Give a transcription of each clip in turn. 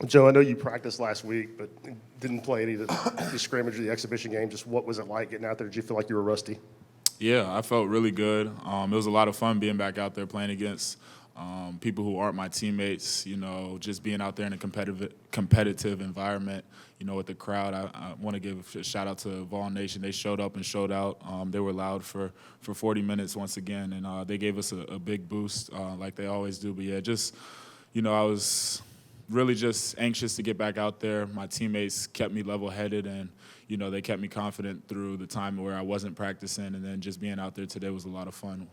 Joe, I know you practiced last week, but didn't play any of the scrimmage or the exhibition game. Just what was it like getting out there? Did you feel like you were rusty? Yeah, I felt really good. It was a lot of fun being back out there playing against people who aren't my teammates. You know, just being out there in a competitive environment. You know, with the crowd. I want to give a shout out to Vol Nation. They showed up and showed out. They were loud for 40 minutes once again, and they gave us a big boost like they always do. But yeah, just I was really just anxious to get back out there. My teammates kept me level-headed, and they kept me confident through the time where I wasn't practicing, and then just being out there today was a lot of fun.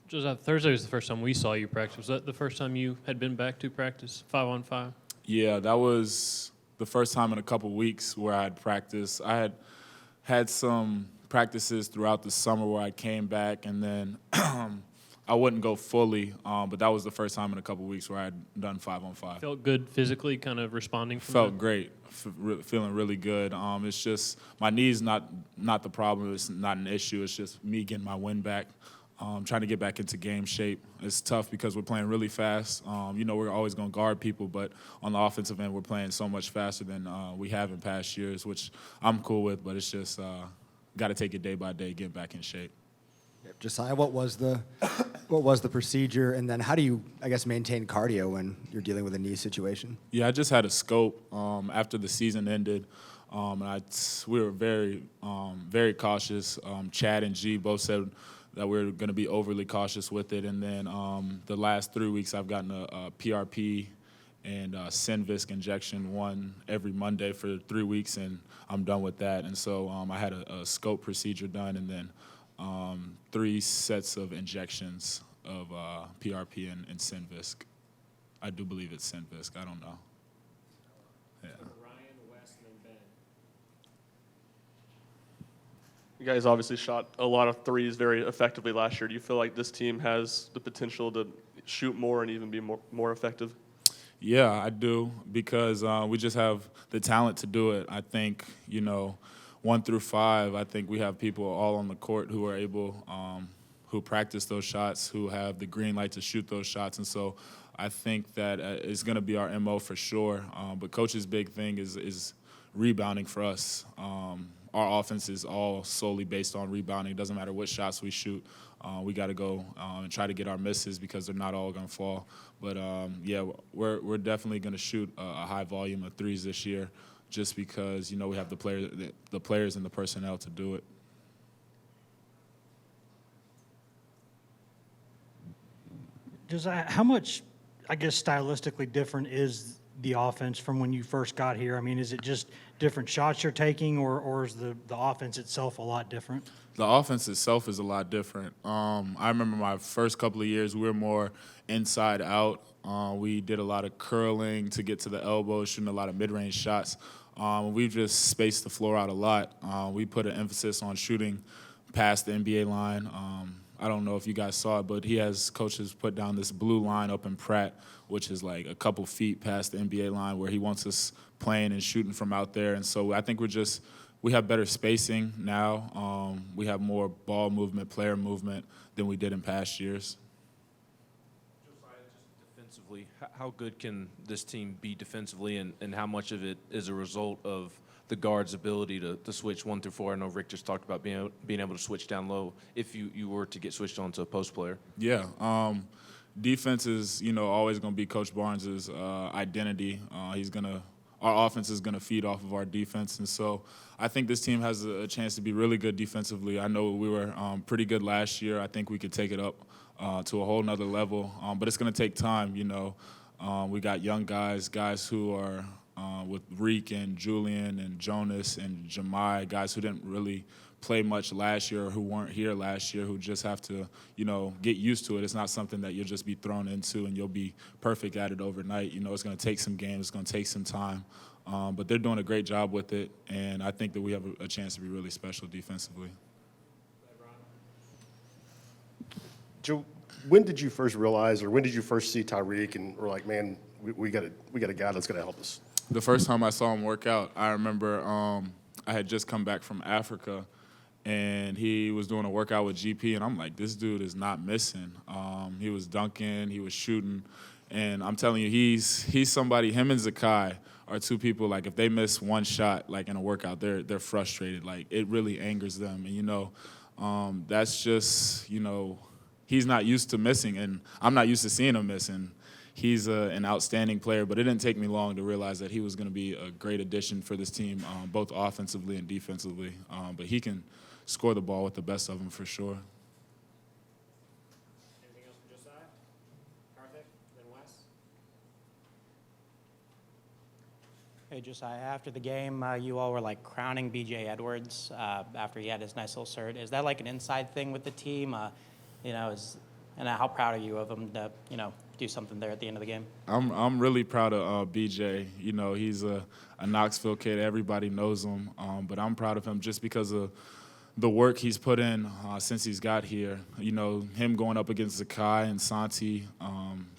Josiah, Thursday was the first time we saw you practice. Was that the first time you had been back to practice 5-on-5? Yeah, that was the first time in a couple weeks where I had practiced. I had some practices throughout the summer where I came back, and then I wouldn't go fully, but that was the first time in a couple weeks where I had done 5-on-5. Felt good physically, kind of responding from Felt that? great, feeling really good. It's just my knee's not the problem. It's not an issue. It's just me getting my wind back, trying to get back into game shape. It's tough because we're playing really fast. We're always going to guard people, but on the offensive end, we're playing so much faster than we have in past years, which I'm cool with, but it's just got to take it day by day, get back in shape. Josiah, what was the procedure, and then how do you, maintain cardio when you're dealing with a knee situation? Yeah, I just had a scope after the season ended. We were very cautious. Chad and G both said that we are going to be overly cautious with it. And then the last 3 weeks, I've gotten a PRP and Synvisc injection, one every Monday for 3 weeks, and I'm done with that. And so I had a scope procedure done, and then 3 sets of injections of PRP and Synvisc. I do believe it's Synvisc. I don't know. Yeah. You guys obviously shot a lot of threes very effectively last year. Do you feel like this team has the potential to shoot more and even be more effective? Yeah, I do, because we just have the talent to do it. I think, 1 through 5, I think we have people all on the court who are able, who practice those shots, who have the green light to shoot those shots. And so I think that it's going to be our MO for sure. But Coach's big thing is rebounding for us. Our offense is all solely based on rebounding. It doesn't matter what shots we shoot. We got to go and try to get our misses because they're not all going to fall. But, we're definitely going to shoot a high volume of threes this year just because, we have the players and the personnel to do it. How much, stylistically different is the offense from when you first got here? I mean, is it just different shots you're taking, or is the offense itself a lot different? The offense itself is a lot different. I remember my first couple of years, we were more inside out. We did a lot of curling to get to the elbow, shooting a lot of mid-range shots. We've just spaced the floor out a lot. We put an emphasis on shooting past the NBA line. I don't know if you guys saw it, but coaches put down this blue line up in Pratt, which is like a couple feet past the NBA line, where he wants us playing and shooting from out there. And so I think we have better spacing now. We have more ball movement, player movement than we did in past years. Josiah, just defensively, how good can this team be defensively, and how much of it is a result of the guard's ability to switch 1 through 4? I know Rick just talked about being able to switch down low if you were to get switched on to a post player. Yeah. Defense is, always going to be Coach Barnes' identity. Our offense is going to feed off of our defense. And so I think this team has a chance to be really good defensively. I know we were pretty good last year. I think we could take it up to a whole nother level. But it's going to take time, We got young guys who are with Reek and Julian and Jonas and Jemai, guys who didn't really play much last year or who weren't here last year, who just have to, get used to it. It's not something that you'll just be thrown into and you'll be perfect at it overnight. It's going to take some games. It's going to take some time. But they're doing a great job with it, and I think that we have a chance to be really special defensively. Joe, when did you first realize, or when did you first see Tyreek and were like, man, we got a guy that's going to help us? The first time I saw him work out, I remember I had just come back from Africa, and he was doing a workout with GP, and I'm like, this dude is not missing. He was dunking, he was shooting, And I'm telling you, he's somebody. Him and Zakai are two people. Like if they miss one shot, like in a workout, they're frustrated. Like it really angers them. And that's just he's not used to missing, and I'm not used to seeing him miss. And he's an outstanding player. But it didn't take me long to realize that he was going to be a great addition for this team, both offensively and defensively. But he can score the ball with the best of them for sure. Anything else for Josiah? Karthik, then Wes? Hey, Josiah, after the game, you all were like crowning BJ Edwards after he had his nice little cert. Is that like an inside thing with the team? And how proud are you of him to, do something there at the end of the game? I'm really proud of BJ. He's a Knoxville kid. Everybody knows him. But I'm proud of him just because of the work he's put in since he's got here. Him going up against Zakai and Santi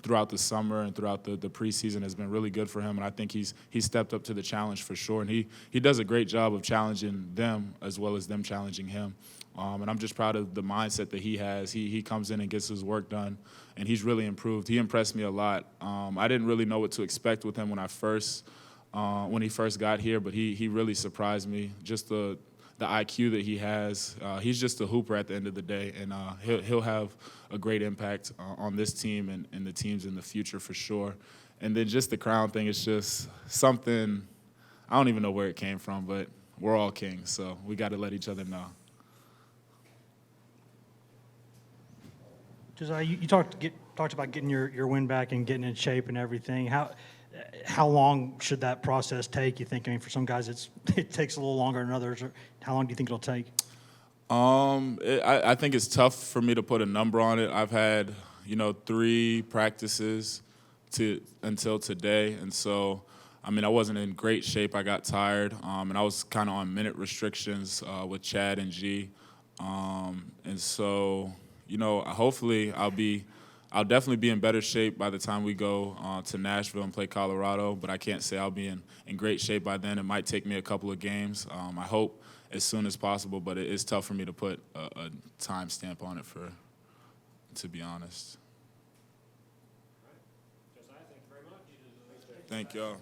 throughout the summer and throughout the preseason has been really good for him. And I think he's stepped up to the challenge for sure. And he does a great job of challenging them as well as them challenging him. And I'm just proud of the mindset that he has. He comes in and gets his work done, and he's really improved. He impressed me a lot. I didn't really know what to expect with him when he first got here, but he really surprised me. Just the IQ that he has. He's just a hooper at the end of the day, and he'll have a great impact on this team and the teams in the future for sure. And then just the crown thing is just something, I don't even know where it came from, but we're all kings, so we got to let each other know. Josiah, you talked about getting your win back and getting in shape and everything. How long should that process take, you think? I mean, for some guys, it takes a little longer than others. How long do you think it'll take? I think it's tough for me to put a number on it. I've had, 3 practices until today, and so, I wasn't in great shape. I got tired, and I was kind of on minute restrictions with Chad and G, and so, hopefully I'll definitely be in better shape by the time we go to Nashville and play Colorado, but I can't say I'll be in great shape by then. It might take me a couple of games. I hope as soon as possible, but it is tough for me to put a time stamp on it, to be honest. Josiah, thank you very much. Thank y'all.